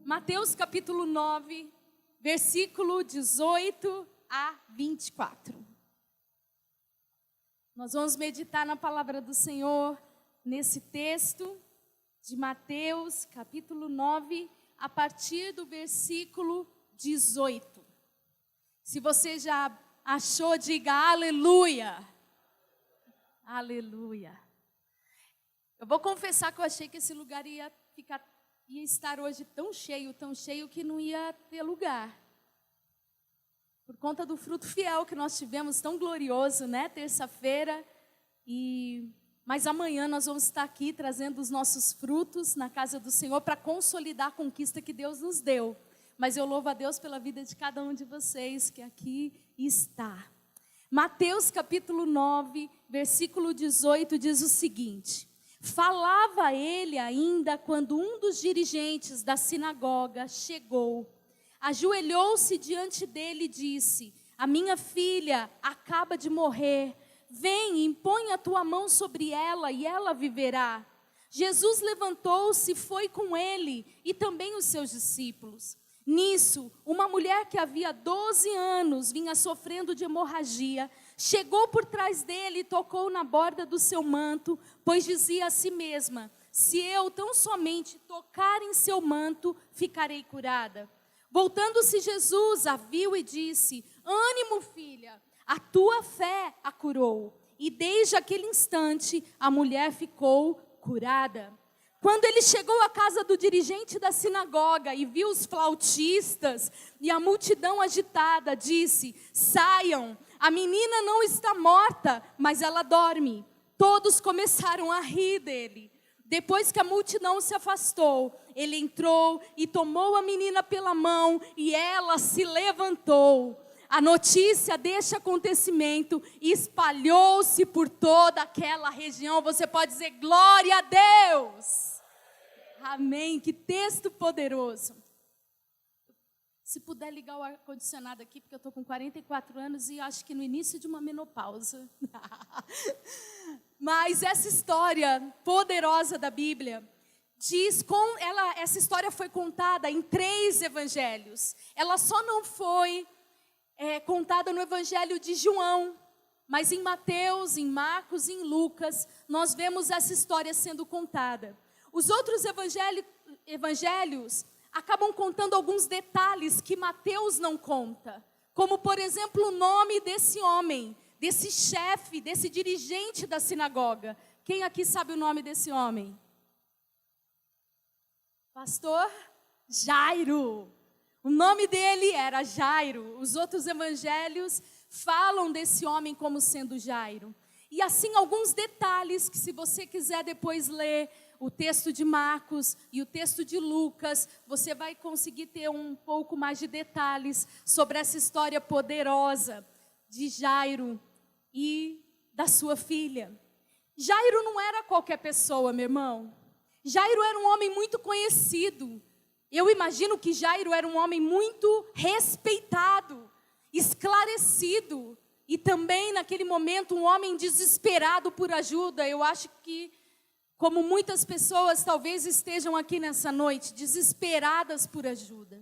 Mateus capítulo 9, versículo 18 a 24. Nós vamos meditar na palavra do Senhor nesse texto de Mateus capítulo 9, a partir do versículo 18. Se você já achou, diga aleluia. Aleluia. Eu vou confessar que eu achei que esse lugar ia estar hoje tão cheio que não ia ter lugar. Por conta do fruto fiel que nós tivemos, tão glorioso, né? Terça-feira. Mas amanhã nós vamos estar aqui trazendo os nossos frutos na casa do Senhor para consolidar a conquista que Deus nos deu. Mas eu louvo a Deus pela vida de cada um de vocês que aqui está. Mateus capítulo 9, versículo 18 diz o seguinte: falava ele ainda quando um dos dirigentes da sinagoga chegou, ajoelhou-se diante dele e disse: a minha filha acaba de morrer, vem, impõe a tua mão sobre ela e ela viverá. Jesus levantou-se e foi com ele e também os seus discípulos. Nisso, uma mulher que havia 12 anos vinha sofrendo de hemorragia, chegou por trás dele e tocou na borda do seu manto, pois dizia a si mesma: se eu tão somente tocar em seu manto, ficarei curada. Voltando-se Jesus, a viu e disse: ânimo, filha, a tua fé a curou. E desde aquele instante, a mulher ficou curada. Quando ele chegou à casa do dirigente da sinagoga e viu os flautistas e a multidão agitada, disse: saiam, a menina não está morta, mas ela dorme. Todos começaram a rir dele. Depois que a multidão se afastou, ele entrou e tomou a menina pela mão e ela se levantou. A notícia deste acontecimento espalhou-se por toda aquela região. Você pode dizer glória a Deus. Amém. Que texto poderoso. Se puder ligar o ar-condicionado aqui, porque eu estou com 44 anos e acho que no início de uma menopausa. Mas essa história poderosa da Bíblia essa história foi contada em 3 evangelhos. Ela só não foi contada no evangelho de João, mas em Mateus, em Marcos e em Lucas, nós vemos essa história sendo contada. Os outros evangelhos acabam contando alguns detalhes que Mateus não conta, como por exemplo o nome desse homem, desse chefe, desse dirigente da sinagoga. Quem aqui sabe o nome desse homem? Pastor Jairo. O nome dele era Jairo. Os outros evangelhos falam desse homem como sendo Jairo. E assim alguns detalhes que, se você quiser depois ler o texto de Marcos e o texto de Lucas, você vai conseguir ter um pouco mais de detalhes sobre essa história poderosa de Jairo e da sua filha. Jairo não era qualquer pessoa, meu irmão. Jairo era um homem muito conhecido. Eu imagino que Jairo era um homem muito respeitado, esclarecido e também naquele momento um homem desesperado por ajuda. Eu acho que, como muitas pessoas talvez estejam aqui nessa noite, desesperadas por ajuda.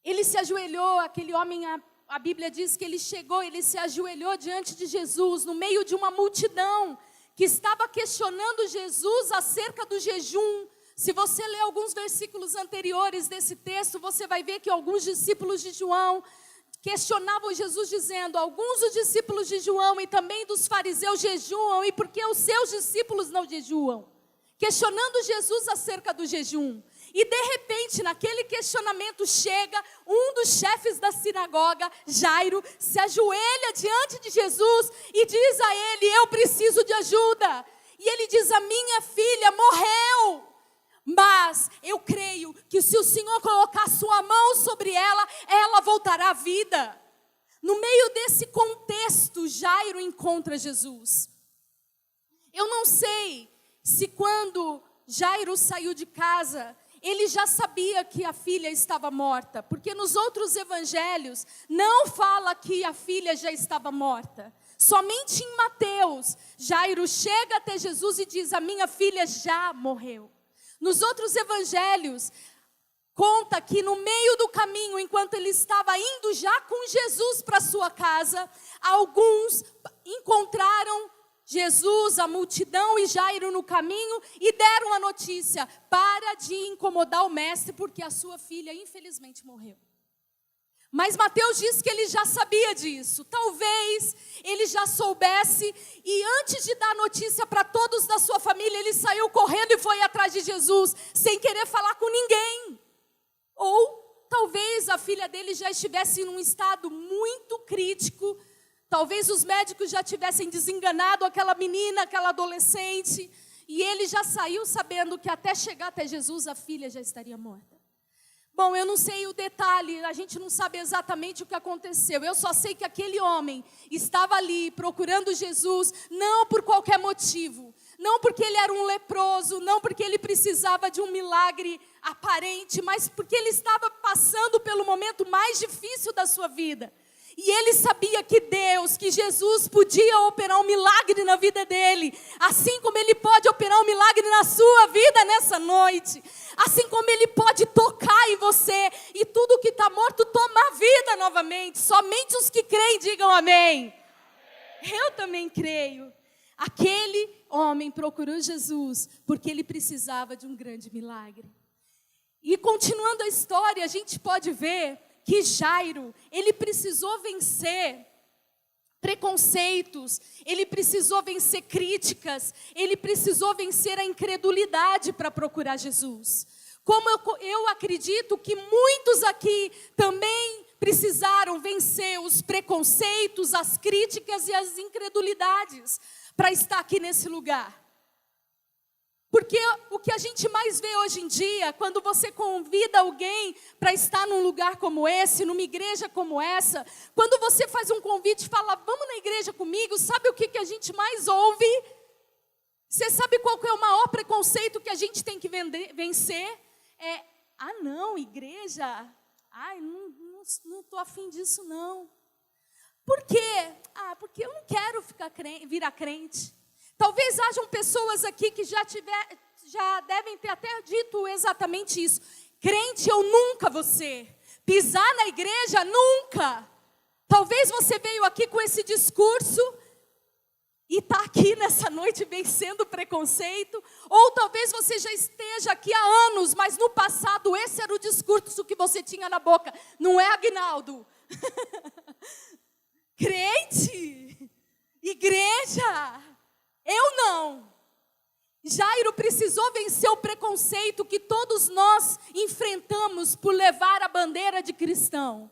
Ele se ajoelhou, aquele homem, a Bíblia diz que ele se ajoelhou diante de Jesus, no meio de uma multidão que estava questionando Jesus acerca do jejum. Se você ler alguns versículos anteriores desse texto, você vai ver que alguns discípulos de João questionavam Jesus dizendo: alguns dos discípulos de João e também dos fariseus jejuam, e por que os seus discípulos não jejuam? Questionando Jesus acerca do jejum. E de repente, naquele questionamento, chega um dos chefes da sinagoga, Jairo, se ajoelha diante de Jesus e diz a ele: eu preciso de ajuda. E ele diz: a minha filha morreu. Mas eu creio que se o Senhor colocar a sua mão sobre ela, ela voltará à vida. No meio desse contexto, Jairo encontra Jesus. Eu não sei se quando Jairo saiu de casa, ele já sabia que a filha estava morta, porque nos outros evangelhos não fala que a filha já estava morta. Somente em Mateus, Jairo chega até Jesus e diz: a minha filha já morreu. Nos outros evangelhos, conta que no meio do caminho, enquanto ele estava indo já com Jesus para sua casa, alguns encontraram Jesus, a multidão e Jairo no caminho e deram a notícia: para de incomodar o mestre, porque a sua filha infelizmente morreu. Mas Mateus diz que ele já sabia disso. Talvez ele já soubesse, e antes de dar notícia para todos da sua família, ele saiu correndo e foi atrás de Jesus, sem querer falar com ninguém. Ou talvez a filha dele já estivesse num estado muito crítico. Talvez os médicos já tivessem desenganado aquela menina, aquela adolescente, e ele já saiu sabendo que até chegar até Jesus a filha já estaria morta. Bom, eu não sei o detalhe, a gente não sabe exatamente o que aconteceu. Eu só sei que aquele homem estava ali procurando Jesus, não por qualquer motivo. Não porque ele era um leproso, não porque ele precisava de um milagre aparente, mas porque ele estava passando pelo momento mais difícil da sua vida. E ele sabia que Deus, que Jesus podia operar um milagre na vida dele, assim como ele pode operar um milagre na sua vida nessa noite, assim como ele pode tocar em você e tudo que está morto tomar vida novamente. Somente os que creem digam amém. Eu também creio. Aquele homem procurou Jesus porque ele precisava de um grande milagre. E continuando a história, a gente pode ver que Jairo, ele precisou vencer preconceitos, ele precisou vencer críticas, ele precisou vencer a incredulidade para procurar Jesus. Como eu acredito que muitos aqui também precisaram vencer os preconceitos, as críticas e as incredulidades para estar aqui nesse lugar. Porque o que a gente mais vê hoje em dia, quando você convida alguém para estar num lugar como esse, numa igreja como essa, quando você faz um convite e fala, vamos na igreja comigo, sabe o que a gente mais ouve? Você sabe qual que é o maior preconceito que a gente tem que vencer? Não, igreja, não estou afim disso não. Por quê? Porque eu não quero virar crente. Talvez hajam pessoas aqui que já devem ter até dito exatamente isso. Crente eu nunca vou ser. Pisar na igreja, nunca. Talvez você veio aqui com esse discurso e está aqui nessa noite vencendo o preconceito. Ou talvez você já esteja aqui há anos, mas no passado esse era o discurso que você tinha na boca. Não é, Aguinaldo? Crente, igreja, eu não. Jairo precisou vencer o preconceito que todos nós enfrentamos por levar a bandeira de cristão.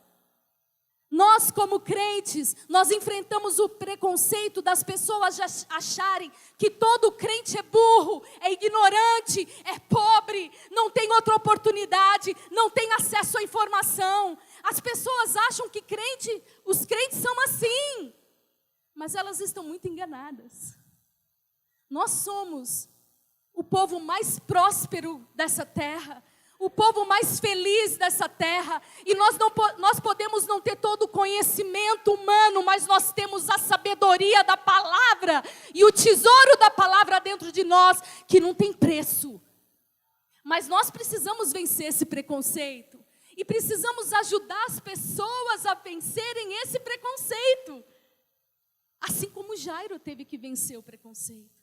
Nós, como crentes, nós enfrentamos o preconceito das pessoas acharem que todo crente é burro, é ignorante, é pobre, não tem outra oportunidade, não tem acesso à informação. As pessoas acham que os crentes são assim, mas elas estão muito enganadas. Nós somos o povo mais próspero dessa terra, o povo mais feliz dessa terra, e nós podemos não ter todo o conhecimento humano, mas nós temos a sabedoria da palavra, e o tesouro da palavra dentro de nós, que não tem preço. Mas nós precisamos vencer esse preconceito, e precisamos ajudar as pessoas a vencerem esse preconceito, assim como Jairo teve que vencer o preconceito.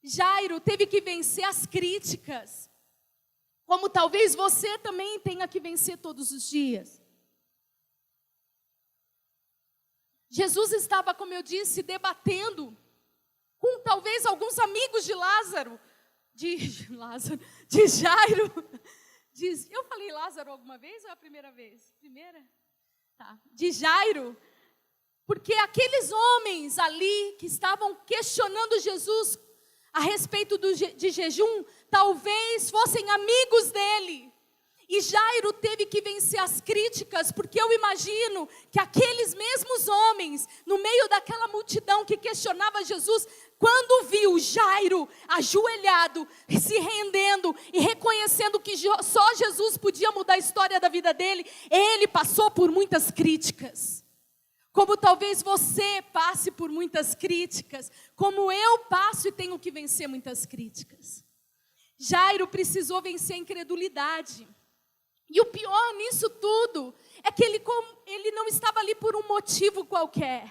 Jairo teve que vencer as críticas, como talvez você também tenha que vencer todos os dias. Jesus estava, como eu disse, debatendo com talvez alguns amigos de Jairo. Eu falei Lázaro alguma vez ou é a primeira vez? Primeira? Tá. De Jairo. Porque aqueles homens ali que estavam questionando Jesus a respeito de jejum, talvez fossem amigos dele. E Jairo teve que vencer as críticas, porque eu imagino que aqueles mesmos homens, no meio daquela multidão que questionava Jesus, quando viu Jairo ajoelhado, se rendendo e reconhecendo que só Jesus podia mudar a história da vida dele, ele passou por muitas críticas. Como talvez você passe por muitas críticas, como eu passo e tenho que vencer muitas críticas. Jairo precisou vencer a incredulidade. E o pior nisso tudo é que ele não estava ali por um motivo qualquer.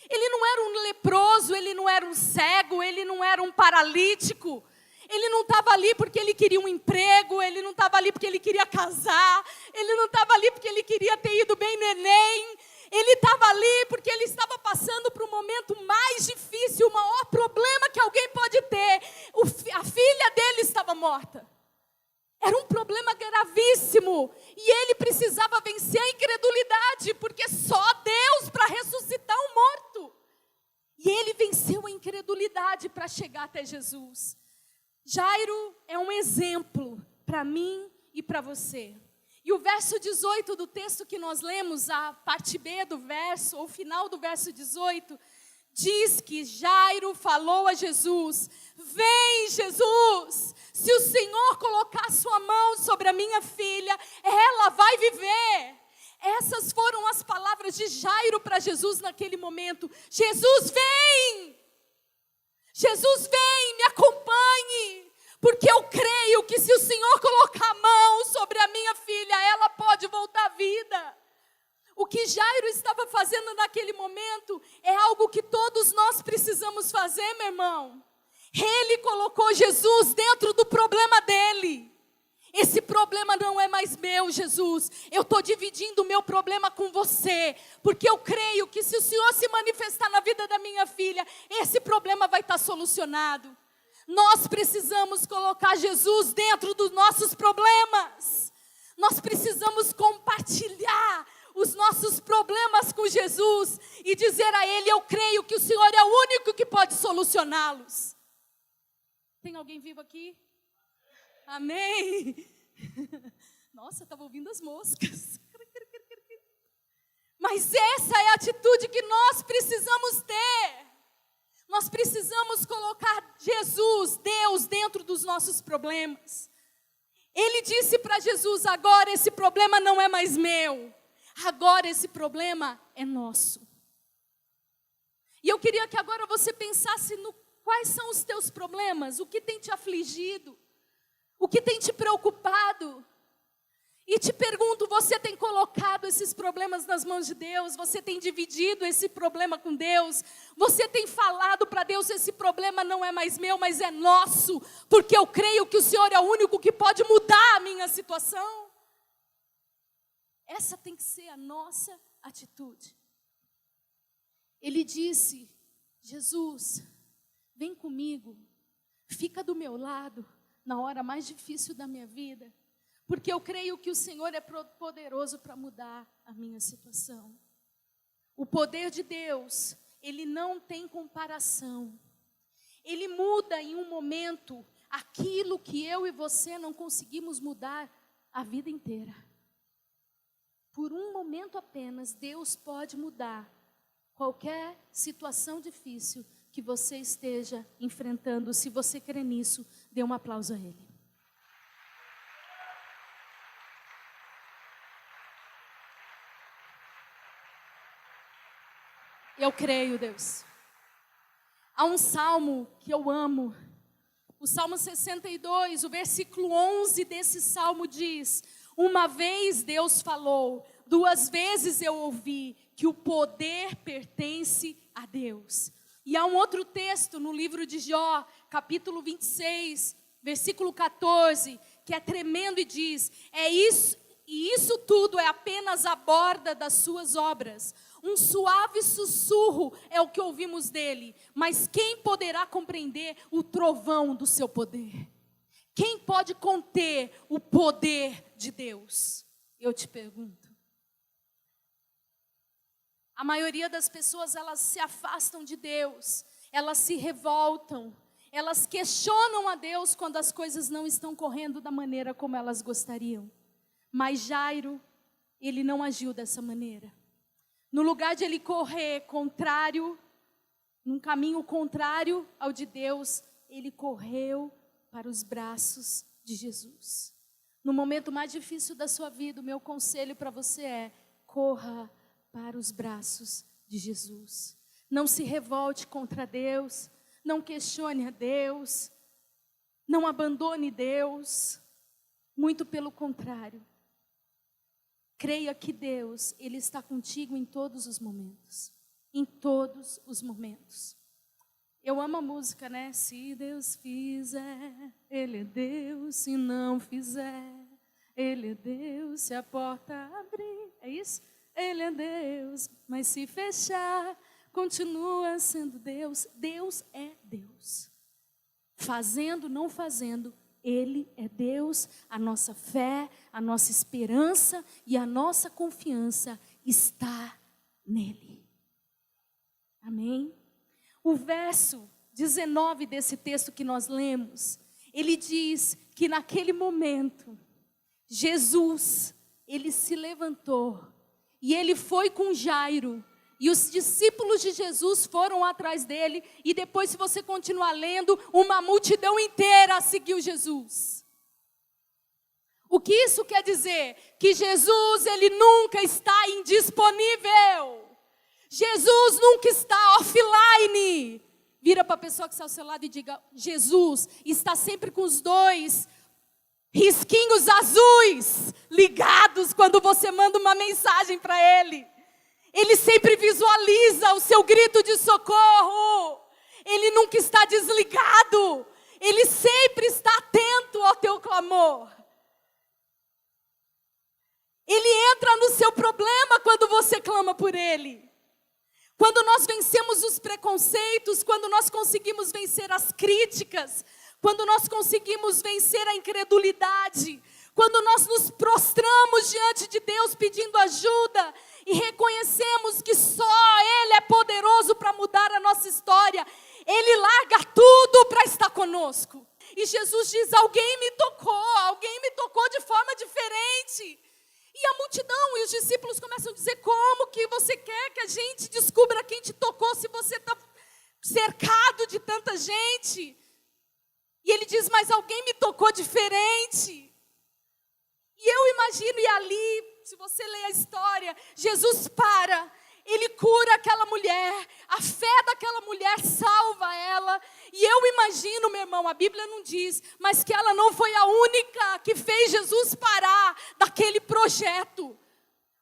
Ele não era um leproso, ele não era um cego, ele não era um paralítico. Ele não estava ali porque ele queria um emprego, ele não estava ali porque ele queria casar, ele não estava ali porque ele queria ter ido bem no Enem. Ele estava ali porque ele estava passando por um momento mais difícil, o maior problema que alguém pode ter. A filha dele estava morta. Era um problema gravíssimo. E ele precisava vencer a incredulidade, porque só Deus para ressuscitar um morto. E ele venceu a incredulidade para chegar até Jesus. Jairo é um exemplo para mim e para você. E o verso 18 do texto que nós lemos, a parte B do verso, ou o final do verso 18, diz que Jairo falou a Jesus: vem, Jesus, se o Senhor colocar sua mão sobre a minha filha, ela vai viver. Essas foram as palavras de Jairo para Jesus naquele momento. Jesus, vem! Jesus, vem, me acompanhe, porque eu creio que se o Senhor colocar a mão sobre a minha filha, ela pode voltar à vida. O que Jairo estava fazendo naquele momento é algo que todos nós precisamos fazer, meu irmão. Ele colocou Jesus dentro do problema dele. Esse problema não é mais meu, Jesus. Eu estou dividindo o meu problema com você, porque eu creio que se o Senhor se manifestar na vida da minha filha, esse problema vai estar solucionado. Nós precisamos colocar Jesus dentro dos nossos problemas. Nós precisamos compartilhar os nossos problemas com Jesus e dizer a Ele: eu creio que o Senhor é o único que pode solucioná-los. Tem alguém vivo aqui? Amém. Nossa, estava ouvindo as moscas. Mas essa é a atitude que nós precisamos ter. Nós precisamos colocar Jesus, Deus, dentro dos nossos problemas. Ele disse para Jesus: agora esse problema não é mais meu. Agora esse problema é nosso. E eu queria que agora você pensasse no quais são os teus problemas, o que tem te afligido, o que tem te preocupado. E te pergunto, você tem colocado esses problemas nas mãos de Deus? Você tem dividido esse problema com Deus? Você tem falado para Deus: esse problema não é mais meu, mas é nosso, porque eu creio que o Senhor é o único que pode mudar a minha situação? Essa tem que ser a nossa atitude. Ele disse: Jesus, vem comigo, fica do meu lado na hora mais difícil da minha vida, porque eu creio que o Senhor é poderoso para mudar a minha situação. O poder de Deus, ele não tem comparação. Ele muda em um momento aquilo que eu e você não conseguimos mudar a vida inteira. Por um momento apenas, Deus pode mudar qualquer situação difícil que você esteja enfrentando. Se você crê nisso, dê um aplauso a Ele. Eu creio, Deus. Há um salmo que eu amo. O Salmo 62, o versículo 11 desse salmo diz: uma vez Deus falou, duas vezes eu ouvi que o poder pertence a Deus. E há um outro texto no livro de Jó, capítulo 26, versículo 14, que é tremendo e diz: isso tudo é apenas a borda das suas obras. Um suave sussurro é o que ouvimos dele, mas quem poderá compreender o trovão do seu poder? Quem pode conter o poder de Deus? Eu te pergunto. A maioria das pessoas, elas se afastam de Deus, elas se revoltam, elas questionam a Deus quando as coisas não estão correndo da maneira como elas gostariam. Mas Jairo, ele não agiu dessa maneira. No lugar de ele correr contrário, num caminho contrário ao de Deus, ele correu para os braços de Jesus. No momento mais difícil da sua vida, o meu conselho para você é: corra para os braços de Jesus. Não se revolte contra Deus, não questione a Deus, não abandone Deus, muito pelo contrário. creia que Deus, Ele está contigo em todos os momentos. Em todos os momentos. Eu amo a música, né? Se Deus fizer, Ele é Deus. Se não fizer, Ele é Deus. Se a porta abrir, é isso? Ele é Deus. Mas se fechar, continua sendo Deus. Deus é Deus. Fazendo, não fazendo, Ele é Deus. A nossa fé, a nossa esperança e a nossa confiança está nele. Amém? O verso 19 desse texto que nós lemos, ele diz que naquele momento, Jesus, ele se levantou e ele foi com Jairo. E os discípulos de Jesus foram atrás dele. E depois, se você continuar lendo, uma multidão inteira seguiu Jesus. O que isso quer dizer? Que Jesus, ele nunca está indisponível. Jesus nunca está offline. Vira para a pessoa que está ao seu lado e diga: Jesus está sempre com os dois risquinhos azuis ligados quando você manda uma mensagem para Ele. Ele sempre visualiza o seu grito de socorro. Ele nunca está desligado. Ele sempre está atento ao teu clamor. Ele entra no seu problema quando você clama por Ele. Quando nós vencemos os preconceitos, quando nós conseguimos vencer as críticas, quando nós conseguimos vencer a incredulidade, quando nós nos prostramos diante de Deus pedindo ajuda e reconhecemos que só Ele é poderoso para mudar a nossa história, Ele larga tudo para estar conosco. E Jesus diz: alguém me tocou de forma diferente. E a multidão e os discípulos começam a dizer: como que você quer que a gente descubra quem te tocou se você está cercado de tanta gente? E ele diz: mas alguém me tocou diferente. E eu imagino, e ali, se você ler a história, Jesus para, ele cura aquela mulher, a fé daquela mulher salva ela. E eu imagino, meu irmão, a Bíblia não diz, mas que ela não foi a única que fez Jesus parar daquele projeto.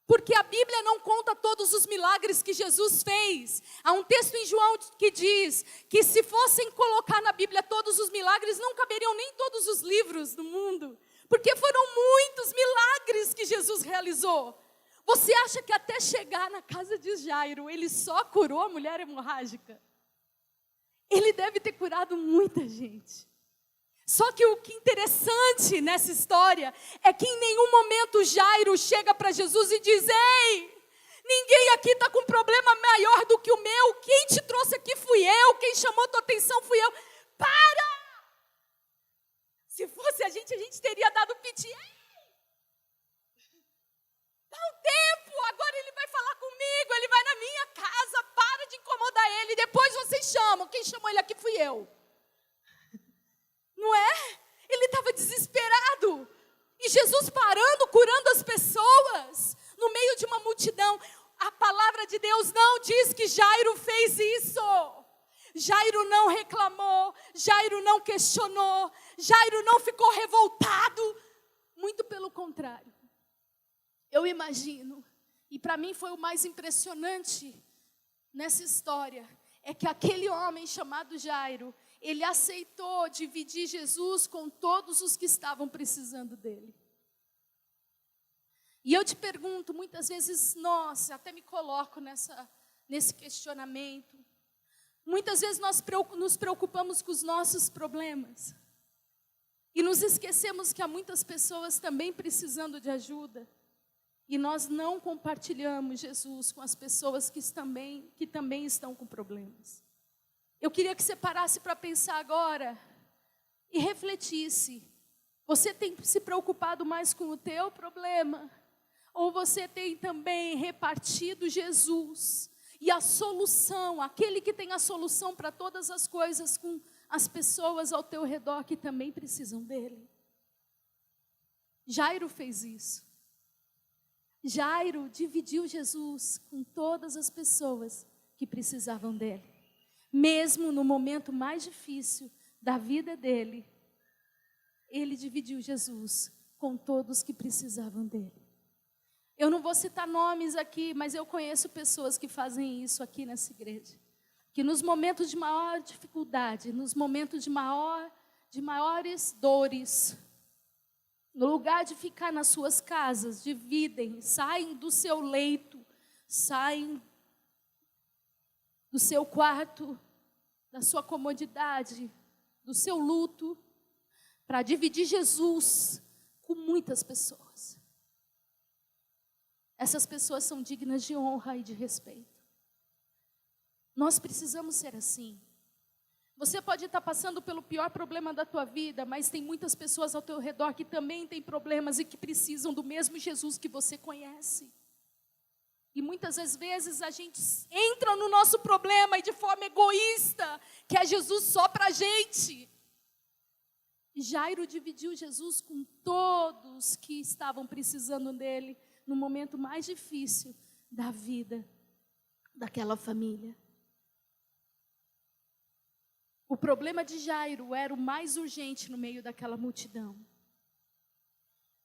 Porque a Bíblia não conta todos os milagres que Jesus fez. Há um texto em João que diz que se fossem colocar na Bíblia todos os milagres, não caberiam nem todos os livros do mundo. Porque foram muitos milagres que Jesus realizou. Você acha que até chegar na casa de Jairo, ele só curou a mulher hemorrágica? Ele deve ter curado muita gente. Só que o que é interessante nessa história é que em nenhum momento Jairo chega para Jesus e diz: ei, ninguém aqui está com um problema maior do que o meu. Quem te trouxe aqui fui eu, quem chamou tua atenção fui eu. Para! Se fosse a gente teria dado piti. Dá um tempo, agora ele vai falar comigo, ele vai na minha casa, para de incomodar ele, depois vocês chamam. Quem chamou ele aqui fui eu. Não é? Ele estava desesperado. E Jesus parando, curando as pessoas, no meio de uma multidão. A palavra de Deus não diz que Jairo fez isso. Jairo não reclamou, Jairo não questionou, Jairo não ficou revoltado. Muito pelo contrário. Eu imagino, e para mim foi o mais impressionante nessa história, é que aquele homem chamado Jairo, ele aceitou dividir Jesus com todos os que estavam precisando dele. E eu te pergunto, muitas vezes nós, até me coloco nesse questionamento, muitas vezes nós nos preocupamos com os nossos problemas e nos esquecemos que há muitas pessoas também precisando de ajuda e nós não compartilhamos Jesus com as pessoas que também estão com problemas. Eu queria que você parasse para pensar agora e refletisse. Você tem se preocupado mais com o teu problema? Ou você tem também repartido Jesus e a solução, aquele que tem a solução para todas as coisas, com as pessoas ao teu redor que também precisam dele? Jairo fez isso. Jairo dividiu Jesus com todas as pessoas que precisavam dele. Mesmo no momento mais difícil da vida dele, ele dividiu Jesus com todos que precisavam dele. Eu não vou citar nomes aqui, mas eu conheço pessoas que fazem isso aqui nessa igreja. Que nos momentos de maior dificuldade, nos momentos de maiores dores, no lugar de ficar nas suas casas, dividem, saem do seu leito, saem do seu quarto, da sua comodidade, do seu luto, para dividir Jesus com muitas pessoas. Essas pessoas são dignas de honra e de respeito. Nós precisamos ser assim. Você pode estar passando pelo pior problema da tua vida, mas tem muitas pessoas ao teu redor que também têm problemas e que precisam do mesmo Jesus que você conhece. E muitas das vezes a gente entra no nosso problema e de forma egoísta, quer Jesus só para a gente. E Jairo dividiu Jesus com todos que estavam precisando dele no momento mais difícil da vida daquela família. O problema de Jairo era o mais urgente no meio daquela multidão.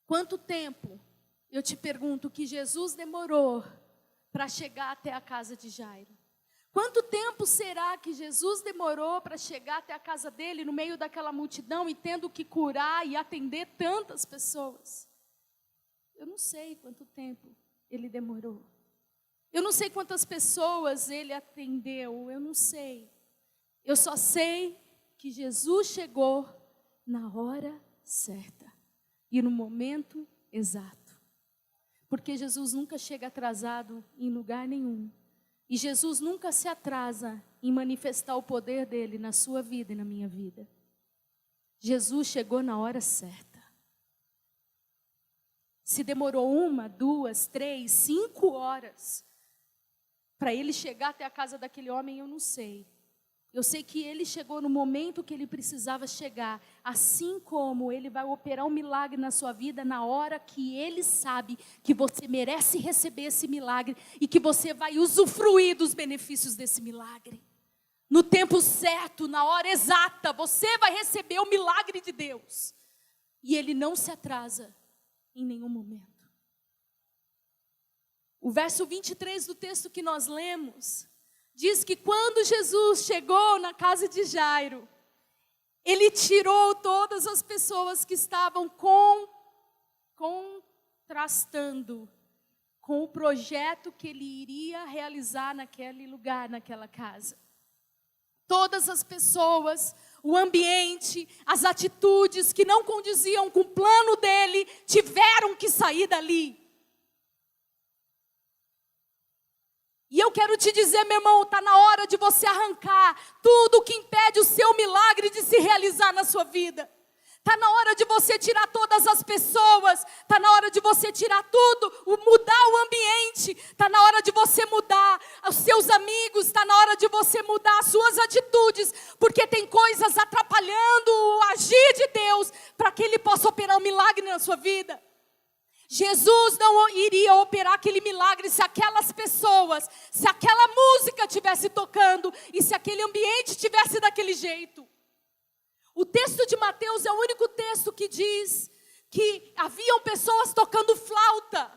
Quanto tempo, eu te pergunto, que Jesus demorou para chegar até a casa de Jairo? Quanto tempo será que Jesus demorou para chegar até a casa dele no meio daquela multidão e tendo que curar e atender tantas pessoas? Eu não sei quanto tempo ele demorou. Eu não sei quantas pessoas ele atendeu, eu não sei. Eu só sei que Jesus chegou na hora certa e no momento exato. Porque Jesus nunca chega atrasado em lugar nenhum. E Jesus nunca se atrasa em manifestar o poder dele na sua vida e na minha vida. Jesus chegou na hora certa. Se demorou 1, 2, 3, 5 horas para ele chegar até a casa daquele homem, eu não sei. Eu sei que ele chegou no momento que ele precisava chegar, assim como ele vai operar um milagre na sua vida na hora que ele sabe que você merece receber esse milagre e que você vai usufruir dos benefícios desse milagre. No tempo certo, na hora exata, você vai receber o milagre de Deus. E ele não se atrasa em nenhum momento. O verso 23 do texto que nós lemos diz que quando Jesus chegou na casa de Jairo, ele tirou todas as pessoas que estavam contrastando com o projeto que ele iria realizar naquele lugar, naquela casa. Todas as pessoas, o ambiente, as atitudes que não condiziam com o plano dele, tiveram que sair dali. E eu quero te dizer, meu irmão, está na hora de você arrancar tudo que impede o seu milagre de se realizar na sua vida. Está na hora de você tirar todas as pessoas, está na hora de você tirar tudo, mudar o ambiente, está na hora de você mudar os seus amigos, está na hora de você mudar as suas atitudes, porque tem coisas atrapalhando o agir de Deus para que Ele possa operar um milagre na sua vida. Jesus não iria operar aquele milagre se aquelas pessoas, se aquela música estivesse tocando e se aquele ambiente estivesse daquele jeito. O texto de Mateus é o único texto que diz que haviam pessoas tocando flauta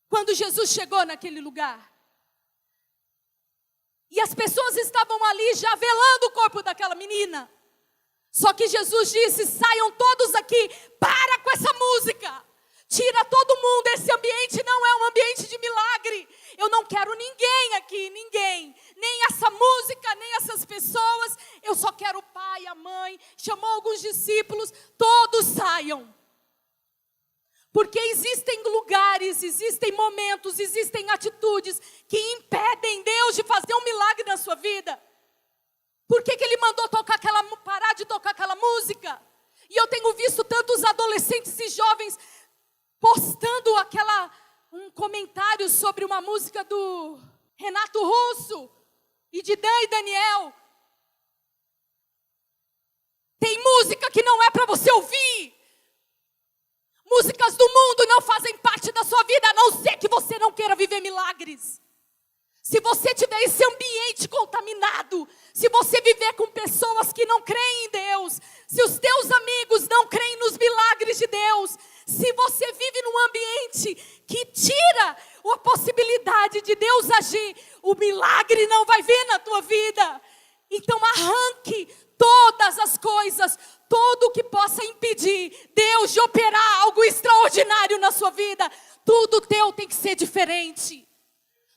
quando Jesus chegou naquele lugar. E as pessoas estavam ali já velando o corpo daquela menina. Só que Jesus disse: saiam todos aqui, para com essa música, tira todo mundo, esse ambiente não é um ambiente de milagre. Eu não quero ninguém aqui, ninguém, nem essa música, nem essas pessoas, eu só quero o pai, a mãe, chamou alguns discípulos, todos saiam. Porque existem lugares, existem momentos, existem atitudes que impedem Deus de fazer um milagre na sua vida. Por que Ele mandou parar de tocar aquela música? E eu tenho visto tantos adolescentes e jovens postando um comentário sobre uma música do Renato Russo e de Dan e Daniel. Tem música que não é para você ouvir. Músicas do mundo não fazem parte da sua vida, a não ser que você não queira viver milagres. Se você tiver esse ambiente contaminado, se você viver com pessoas que não creem em Deus, se os teus amigos não creem nos milagres de Deus, Se você vive num ambiente que tira a possibilidade de Deus agir, o milagre não vai vir na tua vida. Então arranque todas as coisas, tudo o que possa impedir Deus de operar algo extraordinário na sua vida. Tudo teu tem que ser diferente.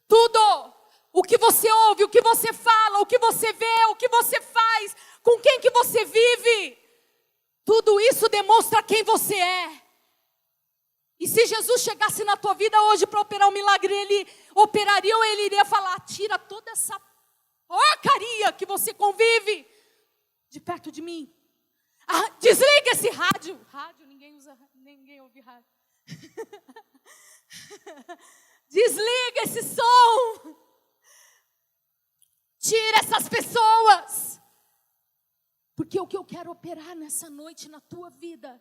Tudo. O que você ouve, o que você fala, o que você vê, o que você faz, com quem que você vive. Tudo isso demonstra quem você é. E se Jesus chegasse na tua vida hoje para operar um milagre, ele operaria ou ele iria falar: tira toda essa porcaria que você convive de perto de mim. Desliga esse rádio. Rádio, ninguém ouve rádio. Desliga esse som. Tira essas pessoas. Porque o que eu quero operar nessa noite na tua vida,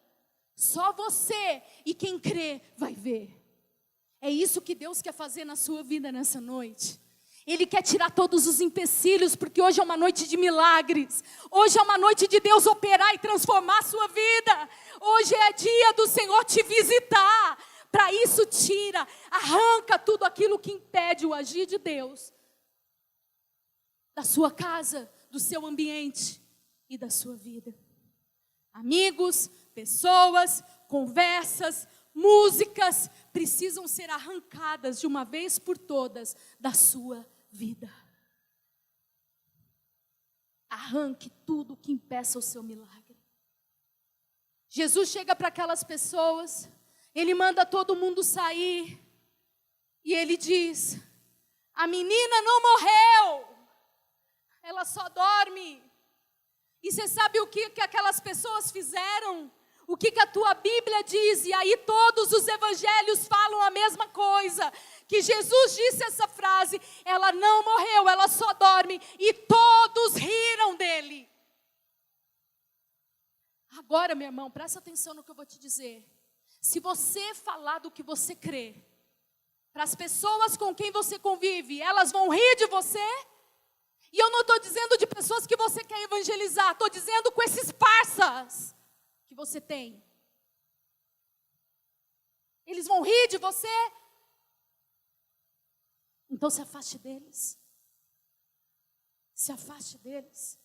só você e quem crê vai ver. É isso que Deus quer fazer na sua vida nessa noite. Ele quer tirar todos os empecilhos, porque hoje é uma noite de milagres. Hoje é uma noite de Deus operar e transformar a sua vida. Hoje é dia do Senhor te visitar. Para isso tira, arranca tudo aquilo que impede o agir de Deus. Da sua casa, do seu ambiente e da sua vida. Amigos, pessoas, conversas, músicas precisam ser arrancadas de uma vez por todas da sua vida. Arranque tudo que impeça o seu milagre. Jesus chega para aquelas pessoas, ele manda todo mundo sair e ele diz: a menina não morreu, ela só dorme. E você sabe o que aquelas pessoas fizeram? O que a tua Bíblia diz? E aí todos os evangelhos falam a mesma coisa. Que Jesus disse essa frase: ela não morreu, ela só dorme. E todos riram dele. Agora, meu irmão, presta atenção no que eu vou te dizer. Se você falar do que você crê, para as pessoas com quem você convive, elas vão rir de você. E eu não estou dizendo de pessoas que você quer evangelizar, estou dizendo com esses parças que você tem. Eles vão rir de você. Então se afaste deles. Se afaste deles.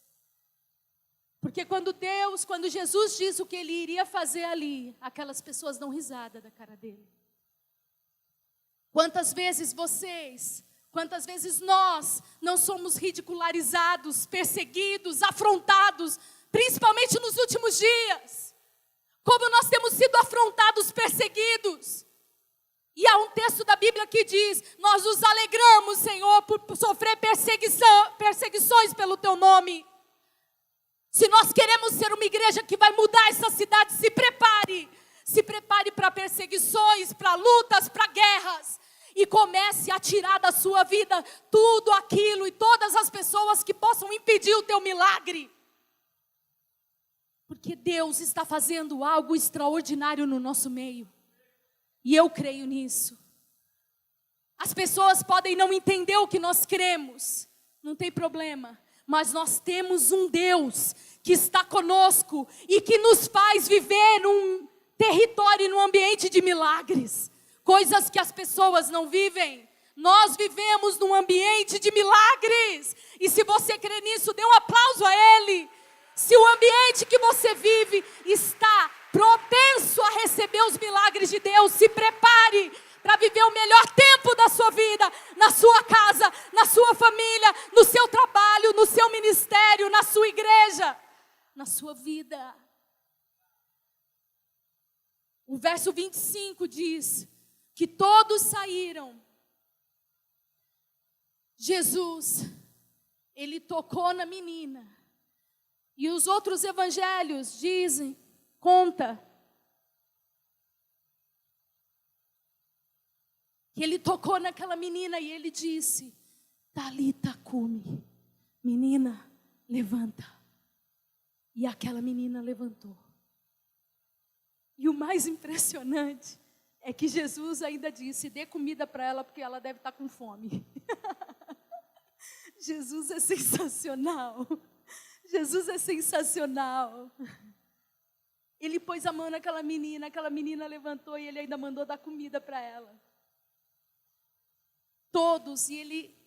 Porque quando Jesus disse o que ele iria fazer ali, aquelas pessoas dão risada da cara dele. Quantas vezes nós não somos ridicularizados, perseguidos, afrontados, principalmente nos últimos dias. Como nós temos sido afrontados, perseguidos. E há um texto da Bíblia que diz: nós nos alegramos, Senhor, por sofrer perseguições pelo teu nome. Se nós queremos ser uma igreja que vai mudar essa cidade, se prepare. Se prepare para perseguições, para lutas, para guerras. E comece a tirar da sua vida tudo aquilo e todas as pessoas que possam impedir o teu milagre. Porque Deus está fazendo algo extraordinário no nosso meio. E eu creio nisso. As pessoas podem não entender o que nós cremos. Não tem problema. Mas nós temos um Deus que está conosco e que nos faz viver num território, num ambiente de milagres. Coisas que as pessoas não vivem. Nós vivemos num ambiente de milagres. E se você crê nisso, dê um aplauso a Ele. Se o ambiente que você vive está propenso a receber os milagres de Deus, se prepare para viver o melhor tempo da sua vida, na sua casa, na sua família, no seu trabalho, no seu ministério, na sua igreja, na sua vida. O verso 25 diz que todos saíram. Jesus, ele tocou na menina. E os outros evangelhos conta que ele tocou naquela menina e ele disse: Talita cumi, menina, levanta. E aquela menina levantou. E o mais impressionante é que Jesus ainda disse: dê comida para ela porque ela deve estar com fome. Jesus é sensacional. Jesus é sensacional. Ele pôs a mão naquela menina levantou e ele ainda mandou dar comida para ela. Todos, e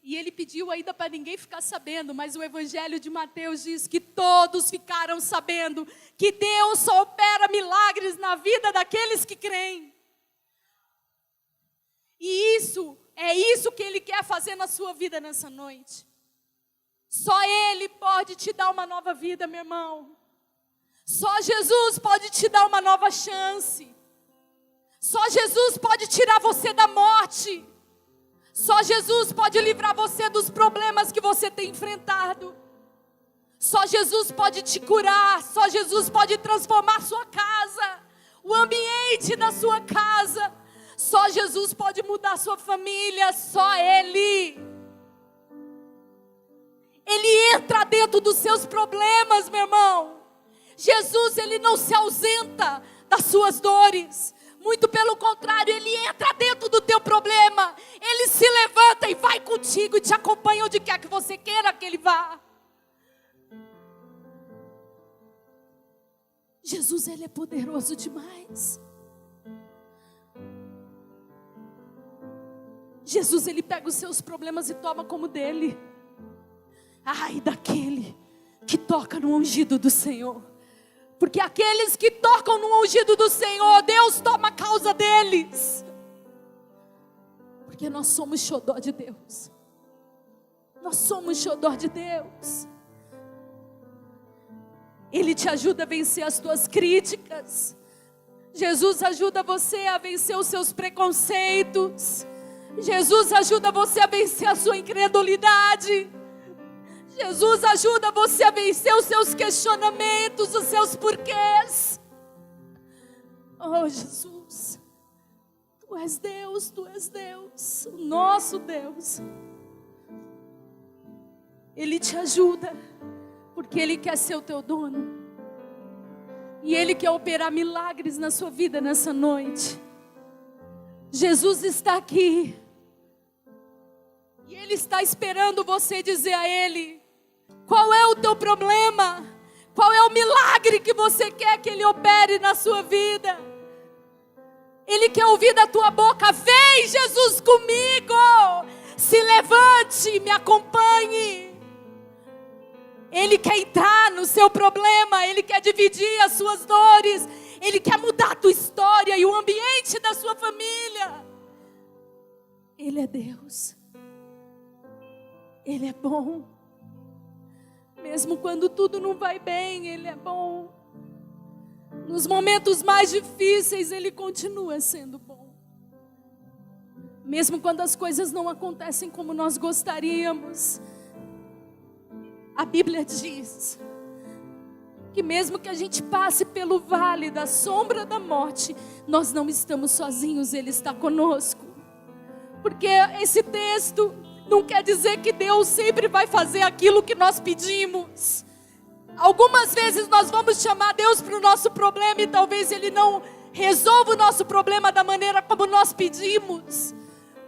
ele pediu ainda para ninguém ficar sabendo, mas o Evangelho de Mateus diz que todos ficaram sabendo que Deus só opera milagres na vida daqueles que creem. E é isso que Ele quer fazer na sua vida nessa noite. Só Ele pode te dar uma nova vida, meu irmão. Só Jesus pode te dar uma nova chance. Só Jesus pode tirar você da morte. Só Jesus pode livrar você dos problemas que você tem enfrentado. Só Jesus pode te curar. Só Jesus pode transformar sua casa, o ambiente da sua casa. Só Jesus pode mudar sua família. Só Ele. Ele entra dentro dos seus problemas, meu irmão. Jesus, Ele não se ausenta das suas dores. Muito pelo contrário, Ele entra dentro do teu problema. Ele se levanta e vai contigo e te acompanha onde quer que você queira que Ele vá. Jesus, Ele é poderoso demais. Jesus, Ele pega os seus problemas e toma como dele. Ai daquele que toca no ungido do Senhor. Porque aqueles que tocam no ungido do Senhor, Deus toma causa deles. Porque nós somos xodó de Deus. Nós somos xodó de Deus. Ele te ajuda a vencer as tuas críticas. Jesus ajuda você a vencer os seus preconceitos. Jesus ajuda você a vencer a sua incredulidade. Jesus ajuda você a vencer os seus questionamentos, os seus porquês. Oh Jesus, Tu és Deus, Tu és Deus, o nosso Deus. Ele te ajuda, porque Ele quer ser o teu dono. E Ele quer operar milagres na sua vida nessa noite. Jesus está aqui. E Ele está esperando você dizer a Ele: qual é o teu problema? Qual é o milagre que você quer que Ele opere na sua vida? Ele quer ouvir da tua boca: vem Jesus comigo, se levante, me acompanhe. Ele quer entrar no seu problema, Ele quer dividir as suas dores, Ele quer mudar a tua história e o ambiente da sua família. Ele é Deus, Ele é bom. Mesmo quando tudo não vai bem, Ele é bom. Nos momentos mais difíceis, Ele continua sendo bom. Mesmo quando as coisas não acontecem como nós gostaríamos, a Bíblia diz que mesmo que a gente passe pelo vale da sombra da morte, nós não estamos sozinhos, Ele está conosco. Porque esse texto não quer dizer que Deus sempre vai fazer aquilo que nós pedimos. Algumas vezes nós vamos chamar Deus para o nosso problema e talvez Ele não resolva o nosso problema da maneira como nós pedimos.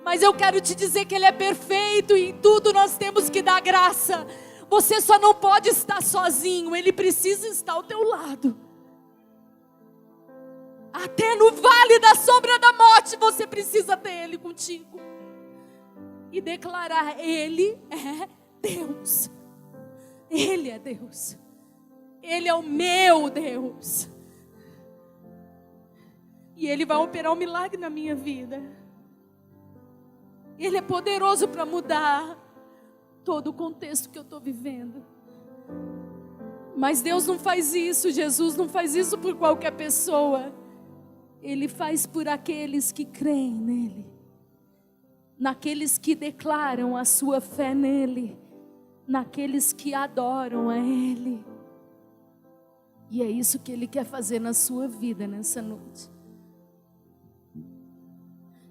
Mas eu quero te dizer que Ele é perfeito e em tudo nós temos que dar graça. Você só não pode estar sozinho, Ele precisa estar ao teu lado. Até no vale da sombra da morte você precisa ter Ele contigo. E declarar: Ele é Deus. Ele é Deus. Ele é o meu Deus. E Ele vai operar um milagre na minha vida. Ele é poderoso para mudar todo o contexto que eu estou vivendo. Mas Deus não faz isso, Jesus não faz isso por qualquer pessoa. Ele faz por aqueles que creem nele. Naqueles que declaram a sua fé nele, naqueles que adoram a Ele. E é isso que Ele quer fazer na sua vida nessa noite.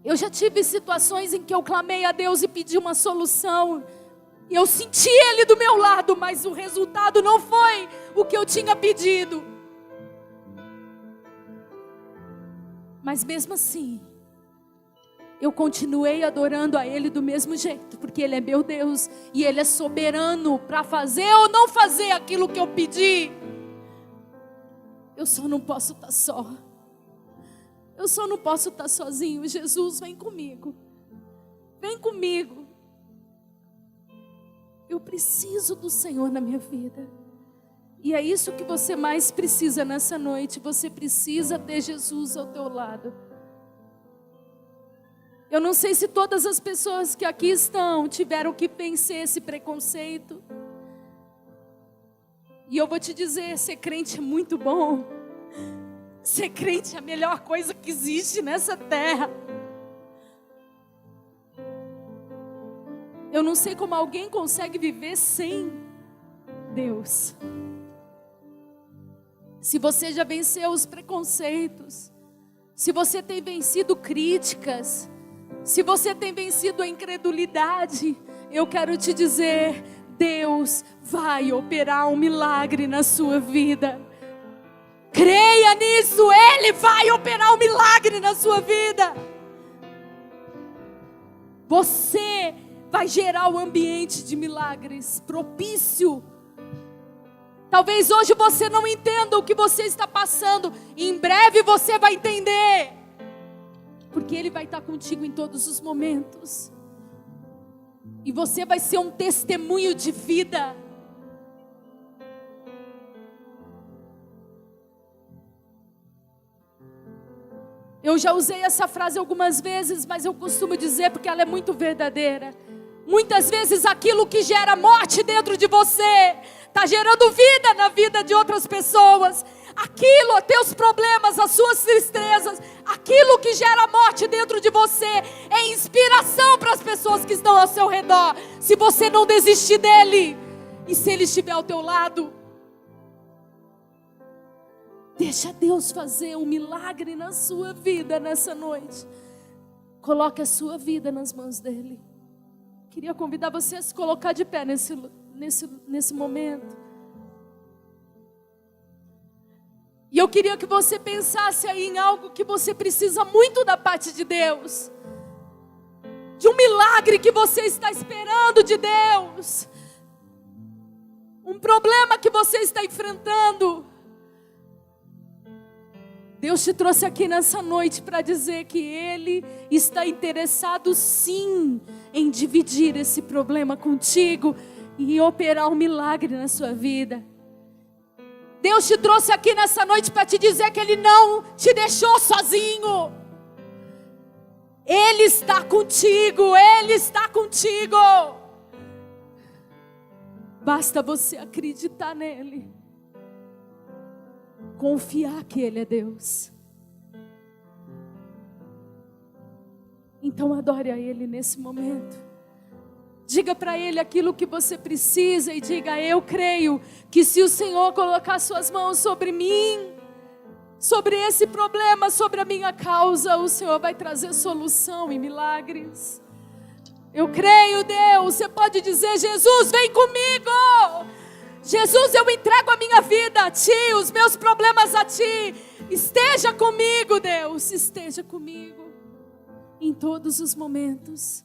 Eu já tive situações em que eu clamei a Deus e pedi uma solução. E eu senti Ele do meu lado, mas o resultado não foi o que eu tinha pedido. Mas mesmo assim, eu continuei adorando a Ele do mesmo jeito, porque Ele é meu Deus e Ele é soberano para fazer ou não fazer aquilo que eu pedi. Eu só não posso estar só. Eu só não posso estar sozinho. Jesus, vem comigo. Vem comigo. Eu preciso do Senhor na minha vida. E é isso que você mais precisa nessa noite. Você precisa ter Jesus ao teu lado. Eu não sei se todas as pessoas que aqui estão tiveram que vencer esse preconceito. E eu vou te dizer, ser crente é muito bom. Ser crente é a melhor coisa que existe nessa terra. Eu não sei como alguém consegue viver sem Deus. Se você já venceu os preconceitos, se você tem vencido críticas, se você tem vencido a incredulidade, eu quero te dizer, Deus vai operar um milagre na sua vida. Creia nisso, Ele vai operar um milagre na sua vida. Você vai gerar um ambiente de milagres propício. Talvez hoje você não entenda o que você está passando. Em breve você vai entender. Porque Ele vai estar contigo em todos os momentos. E você vai ser um testemunho de vida. Eu já usei essa frase algumas vezes, mas eu costumo dizer porque ela é muito verdadeira. Muitas vezes aquilo que gera morte dentro de você está gerando vida na vida de outras pessoas. Aquilo, teus problemas, as suas tristezas, aquilo que gera morte dentro de você é inspiração para as pessoas que estão ao seu redor. Se você não desistir dele e se ele estiver ao teu lado, deixa Deus fazer um milagre na sua vida nessa noite. Coloque a sua vida nas mãos dele. Queria convidar você a se colocar de pé nesse momento. E eu queria que você pensasse aí em algo que você precisa muito da parte de Deus. De um milagre que você está esperando de Deus. Um problema que você está enfrentando. Deus te trouxe aqui nessa noite para dizer que Ele está interessado sim em dividir esse problema contigo e operar um milagre na sua vida. Deus te trouxe aqui nessa noite para te dizer que Ele não te deixou sozinho. Ele está contigo, Ele está contigo. Basta você acreditar nele. Confiar que Ele é Deus. Então adore a Ele nesse momento. Diga para Ele aquilo que você precisa e diga: eu creio que se o Senhor colocar suas mãos sobre mim, sobre esse problema, sobre a minha causa, o Senhor vai trazer solução e milagres. Eu creio, Deus. Você pode dizer: Jesus, vem comigo. Jesus, eu entrego a minha vida a Ti, os meus problemas a Ti. Esteja comigo, Deus, esteja comigo em todos os momentos.